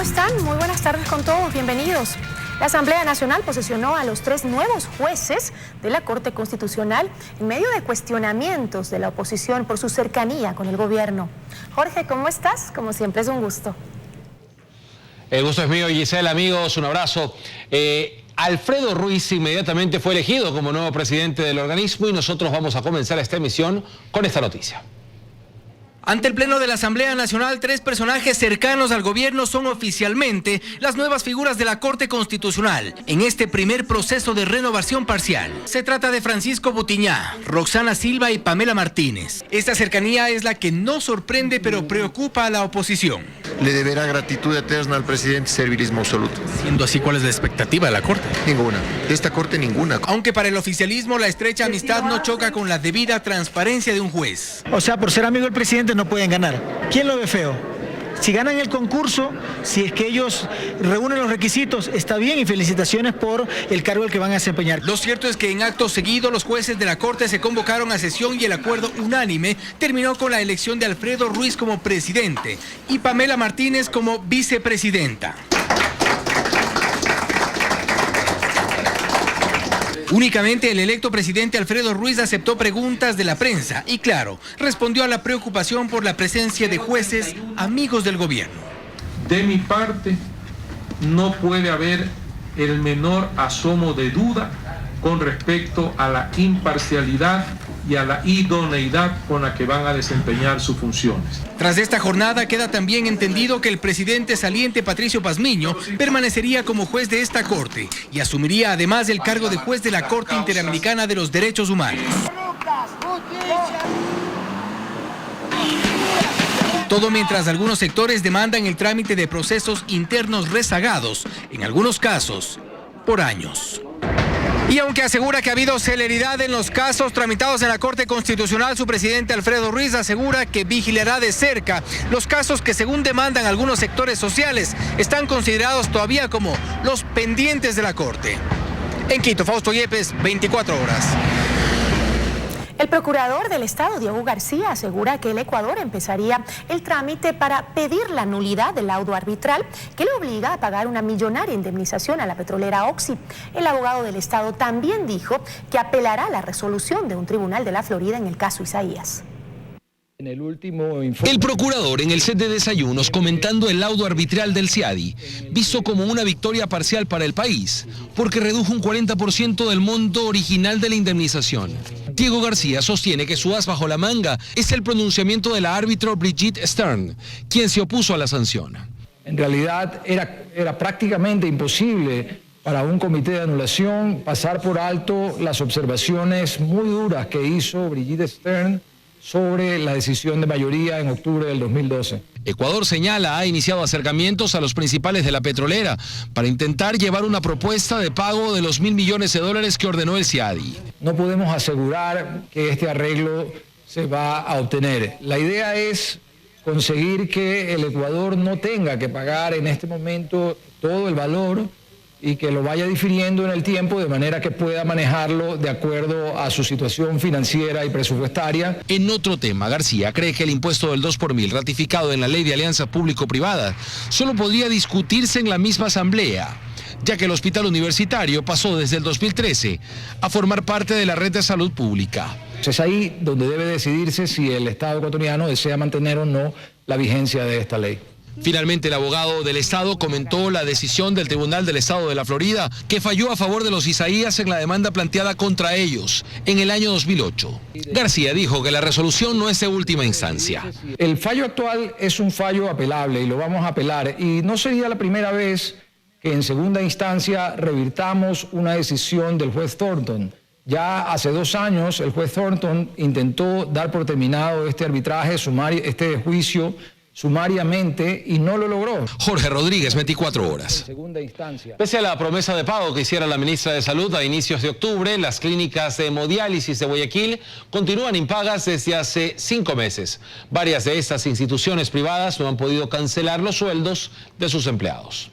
¿cómo están? Muy buenas tardes con todos, bienvenidos. La Asamblea Nacional posesionó a los 3 nuevos jueces de la Corte Constitucional en medio de cuestionamientos de la oposición por su cercanía con el gobierno. Jorge, ¿cómo estás? Como siempre es un gusto. El gusto es mío, Giselle, amigos, un abrazo. Alfredo Ruiz inmediatamente fue elegido como nuevo presidente del organismo y nosotros vamos a comenzar esta emisión con esta noticia. Ante el Pleno de la Asamblea Nacional, 3 personajes cercanos al gobierno son oficialmente las nuevas figuras de la Corte Constitucional en este primer proceso de renovación parcial. Se trata de Francisco Butiñá, Roxana Silva y Pamela Martínez. Esta cercanía es la que no sorprende pero preocupa a la oposición. Le deberá gratitud eterna al presidente, servilismo absoluto. Siendo así, ¿cuál es la expectativa de la Corte? Ninguna. De esta Corte ninguna. Aunque para el oficialismo la estrecha amistad no choca con la debida transparencia de un juez. O sea, por ser amigo del presidente no pueden ganar. ¿Quién lo ve feo? Si ganan el concurso, si es que ellos reúnen los requisitos, está bien y felicitaciones por el cargo al que van a desempeñar. Lo cierto es que en acto seguido los jueces de la Corte se convocaron a sesión y el acuerdo unánime terminó con la elección de Alfredo Ruiz como presidente y Pamela Martínez como vicepresidenta. Únicamente el electo presidente Alfredo Ruiz aceptó preguntas de la prensa y, claro, respondió a la preocupación por la presencia de jueces amigos del gobierno. De mi parte, no puede haber el menor asomo de duda con respecto a la imparcialidad y a la idoneidad con la que van a desempeñar sus funciones. Tras esta jornada queda también entendido que el presidente saliente Patricio Pazmiño permanecería como juez de esta Corte y asumiría además el cargo de juez de la Corte Interamericana de los Derechos Humanos. Todo mientras algunos sectores demandan el trámite de procesos internos rezagados, en algunos casos, por años. Y aunque asegura que ha habido celeridad en los casos tramitados en la Corte Constitucional, su presidente Alfredo Ruiz asegura que vigilará de cerca los casos que, según demandan algunos sectores sociales, están considerados todavía como los pendientes de la Corte. En Quito, Fausto Yepes, 24 horas. El procurador del Estado, Diego García, asegura que el Ecuador empezaría el trámite para pedir la nulidad del laudo arbitral que le obliga a pagar una millonaria indemnización a la petrolera Oxy. El abogado del Estado también dijo que apelará a la resolución de un tribunal de la Florida en el caso Isaías. El procurador en el set de desayunos comentando el laudo arbitral del CIADI, visto como una victoria parcial para el país, porque redujo un 40% del monto original de la indemnización. Diego García sostiene que su as bajo la manga es el pronunciamiento de la árbitro Brigitte Stern, quien se opuso a la sanción. En realidad era prácticamente imposible para un comité de anulación pasar por alto las observaciones muy duras que hizo Brigitte Stern sobre la decisión de mayoría en octubre del 2012. Ecuador señala ha iniciado acercamientos a los principales de la petrolera para intentar llevar una propuesta de pago de los $1.000 millones que ordenó el CIADI. No podemos asegurar que este arreglo se va a obtener. La idea es conseguir que el Ecuador no tenga que pagar en este momento todo el valor y que lo vaya difiriendo en el tiempo de manera que pueda manejarlo de acuerdo a su situación financiera y presupuestaria. En otro tema, García cree que el impuesto del 2 por mil ratificado en la Ley de Alianza Público-Privada solo podría discutirse en la misma asamblea, ya que el hospital universitario pasó desde el 2013 a formar parte de la red de salud pública. Es ahí donde debe decidirse si el Estado ecuatoriano desea mantener o no la vigencia de esta ley. Finalmente, el abogado del Estado comentó la decisión del Tribunal del Estado de la Florida que falló a favor de los Isaías en la demanda planteada contra ellos en el año 2008. García dijo que la resolución no es de última instancia. El fallo actual es un fallo apelable y lo vamos a apelar y no sería la primera vez que en segunda instancia revirtamos una decisión del juez Thornton. Ya hace 2 años el juez Thornton intentó dar por terminado este arbitraje, este juicio sumariamente y no lo logró. Jorge Rodríguez, 24 horas. Pese a la promesa de pago que hiciera la ministra de Salud a inicios de octubre, las clínicas de hemodiálisis de Guayaquil continúan impagas desde hace 5 meses. Varias de estas instituciones privadas no han podido cancelar los sueldos de sus empleados.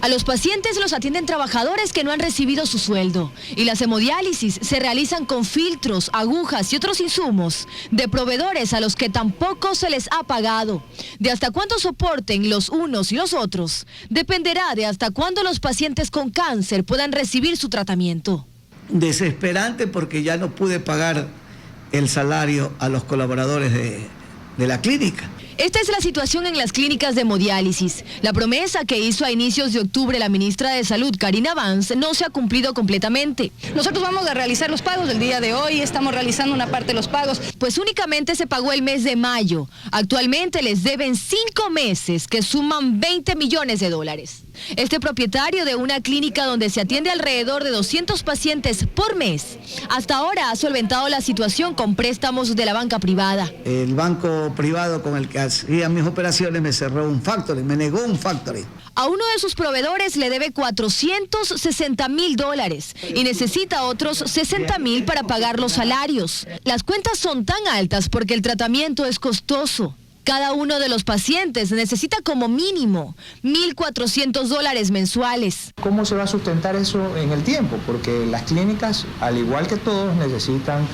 A los pacientes los atienden trabajadores que no han recibido su sueldo y las hemodiálisis se realizan con filtros, agujas y otros insumos de proveedores a los que tampoco se les ha pagado. De hasta cuánto soporten los unos y los otros dependerá de hasta cuándo los pacientes con cáncer puedan recibir su tratamiento. Desesperante porque ya no pude pagar el salario a los colaboradores de la clínica. Esta es la situación en las clínicas de hemodiálisis. La promesa que hizo a inicios de octubre la ministra de Salud, Karina Vance, no se ha cumplido completamente. Nosotros vamos a realizar los pagos del día de hoy, estamos realizando una parte de los pagos. Pues únicamente se pagó el mes de mayo. Actualmente les deben 5 meses que suman $20 millones. Este propietario de una clínica donde se atiende alrededor de 200 pacientes por mes, hasta ahora ha solventado la situación con préstamos de la banca privada. El banco privado con el que hacía mis operaciones me cerró un factoring, me negó un factoring. A uno de sus proveedores le debe $460,000 y necesita otros $60,000 para pagar los salarios. Las cuentas son tan altas porque el tratamiento es costoso. Cada uno de los pacientes necesita como mínimo $1,400 mensuales. ¿Cómo se va a sustentar eso en el tiempo? Porque las clínicas, al igual que todos, necesitan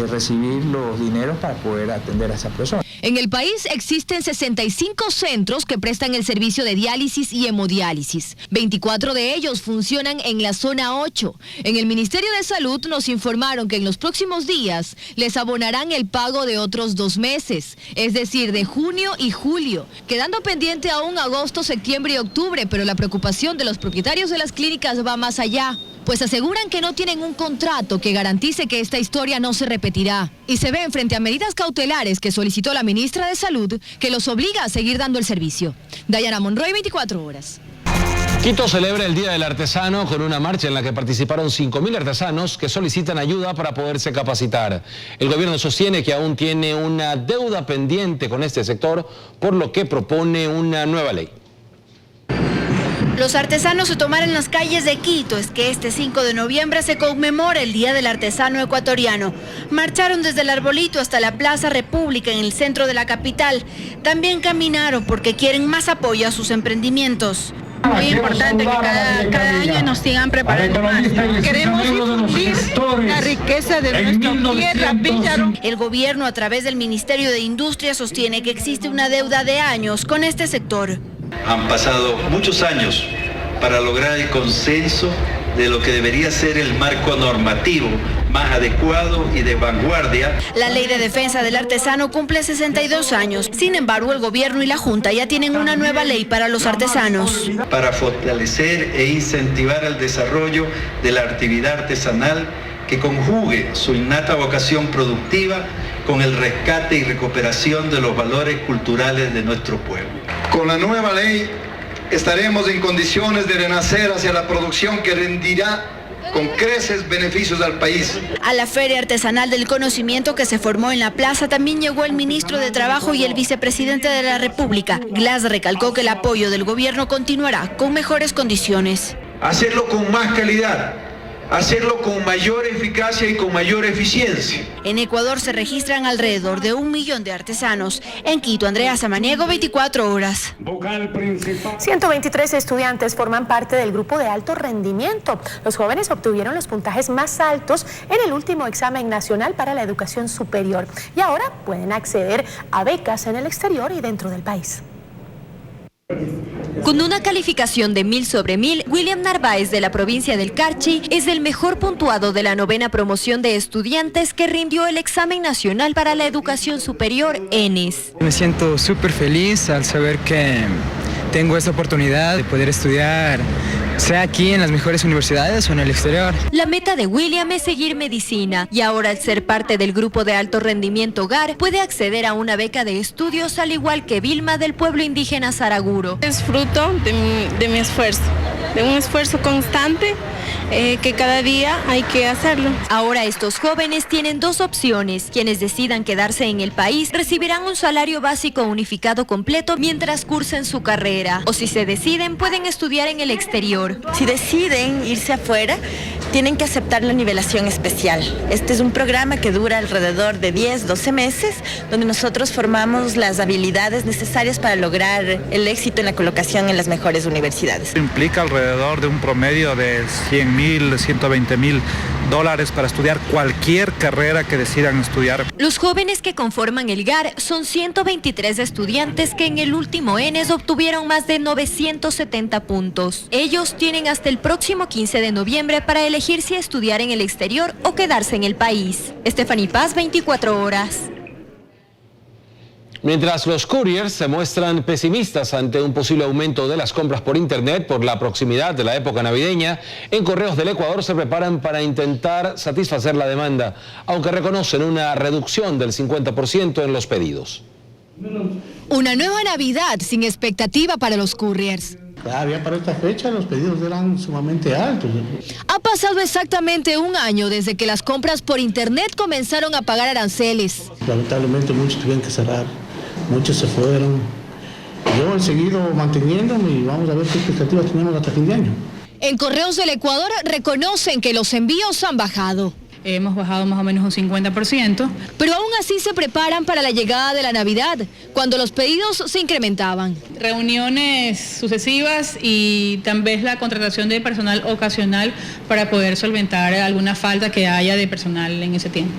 recibir los dineros para poder atender a esas personas. En el país existen 65 centros que prestan el servicio de diálisis y hemodiálisis. 24 de ellos funcionan en la zona 8. En el Ministerio de Salud nos informaron que en los próximos días les abonarán el pago de otros 2 meses, es decir, de junio y julio, quedando pendiente aún agosto, septiembre y octubre, pero la preocupación de los propietarios de las clínicas va más allá, pues aseguran que no tienen un contrato que garantice que esta historia no se repetirá. Y se ven frente a medidas cautelares que solicitó la ministra de Salud, que los obliga a seguir dando el servicio. Dayana Monroy, 24 horas. Quito celebra el Día del Artesano con una marcha en la que participaron 5.000 artesanos que solicitan ayuda para poderse capacitar. El gobierno sostiene que aún tiene una deuda pendiente con este sector, por lo que propone una nueva ley. Los artesanos se tomaron las calles de Quito. Es que este 5 de noviembre se conmemora el Día del Artesano Ecuatoriano. Marcharon desde el Arbolito hasta la Plaza República en el centro de la capital. También caminaron porque quieren más apoyo a sus emprendimientos. Muy importante que cada año nos sigan preparando más. Queremos difundir la riqueza de nuestra tierra, Villarón. El gobierno, a través del Ministerio de Industria, sostiene que existe una deuda de años con este sector. Han pasado muchos años para lograr el consenso de lo que debería ser el marco normativo más adecuado y de vanguardia. La Ley de Defensa del Artesano cumple 62 años. Sin embargo, el gobierno y la Junta ya tienen una nueva ley para los artesanos. Para fortalecer e incentivar el desarrollo de la actividad artesanal que conjugue su innata vocación productiva con el rescate y recuperación de los valores culturales de nuestro pueblo. Con la nueva ley estaremos en condiciones de renacer hacia la producción que rendirá con creces beneficios al país. A la Feria Artesanal del Conocimiento que se formó en la plaza también llegó el ministro de Trabajo y el vicepresidente de la República. Glass recalcó que el apoyo del gobierno continuará con mejores condiciones. Hacerlo con más calidad, hacerlo con mayor eficacia y con mayor eficiencia. En Ecuador se registran alrededor de 1 millón de artesanos. En Quito, Andrea Samaniego, 24 horas. 123 estudiantes forman parte del grupo de alto rendimiento. Los jóvenes obtuvieron los puntajes más altos en el último examen nacional para la educación superior y ahora pueden acceder a becas en el exterior y dentro del país. Con una calificación de 1000 sobre 1000, William Narváez de la provincia del Carchi es el mejor puntuado de la 9ª promoción de estudiantes que rindió el examen nacional para la educación superior, ENES. Me siento súper feliz al saber que tengo esta oportunidad de poder estudiar, sea aquí en las mejores universidades o en el exterior. La meta de William es seguir medicina y ahora al ser parte del grupo de alto rendimiento GAR puede acceder a una beca de estudios al igual que Vilma del pueblo indígena Saraguro. Es fruto de mi esfuerzo, de un esfuerzo constante que cada día hay que hacerlo. Ahora estos jóvenes tienen 2 opciones. Quienes decidan quedarse en el país recibirán un salario básico unificado completo mientras cursen su carrera. O si se deciden, pueden estudiar en el exterior. Si deciden irse afuera, tienen que aceptar la nivelación especial. Este es un programa que dura alrededor de 10-12 meses, donde nosotros formamos las habilidades necesarias para lograr el éxito en la colocación en las mejores universidades. Implica alrededor de un promedio de $100,000, $120,000 para estudiar cualquier carrera que decidan estudiar. Los jóvenes que conforman el GAR son 123 estudiantes que en el último ENES obtuvieron más de 970 puntos. Ellos tienen hasta el próximo 15 de noviembre para elegir si estudiar en el exterior o quedarse en el país. Stephanie Paz, 24 horas. Mientras los couriers se muestran pesimistas ante un posible aumento de las compras por Internet por la proximidad de la época navideña, en Correos del Ecuador se preparan para intentar satisfacer la demanda, aunque reconocen una reducción del 50% en los pedidos. Una nueva Navidad sin expectativa para los couriers. Todavía para esta fecha los pedidos eran sumamente altos. Ha pasado exactamente un año desde que las compras por Internet comenzaron a pagar aranceles. Lamentablemente muchos tuvieron que cerrar, muchos se fueron. Yo he seguido manteniéndome y vamos a ver qué expectativas tenemos hasta fin de año. En Correos del Ecuador reconocen que los envíos han bajado. Hemos bajado más o menos un 50%. Pero aún así se preparan para la llegada de la Navidad, cuando los pedidos se incrementaban. Reuniones sucesivas y también la contratación de personal ocasional para poder solventar alguna falta que haya de personal en ese tiempo.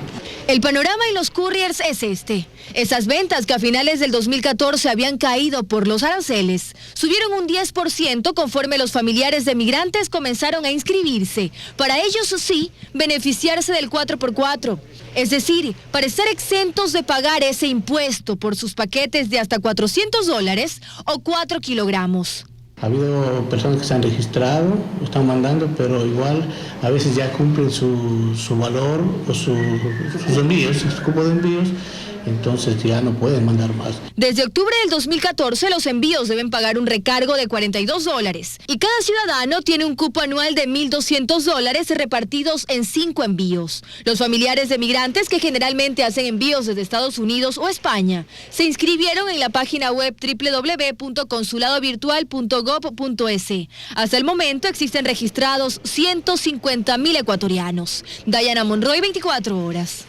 El panorama en los couriers es este. Esas ventas que a finales del 2014 habían caído por los aranceles, subieron un 10% conforme los familiares de migrantes comenzaron a inscribirse. Para ellos sí, beneficiarse del 4x4. Es decir, para estar exentos de pagar ese impuesto por sus paquetes de hasta $400 o 4 kilogramos. Ha habido personas que se han registrado, lo están mandando, pero igual a veces ya cumplen su valor o sus envíos, su cupo de envíos, entonces ya no pueden mandar más. Desde octubre del 2014 los envíos deben pagar un recargo de $42 y cada ciudadano tiene un cupo anual de $1,200 repartidos en 5 envíos. Los familiares de migrantes que generalmente hacen envíos desde Estados Unidos o España se inscribieron en la página web www.consuladovirtual.gov.es. Hasta el momento existen registrados 150,000 ecuatorianos. Diana Monroy, 24 horas.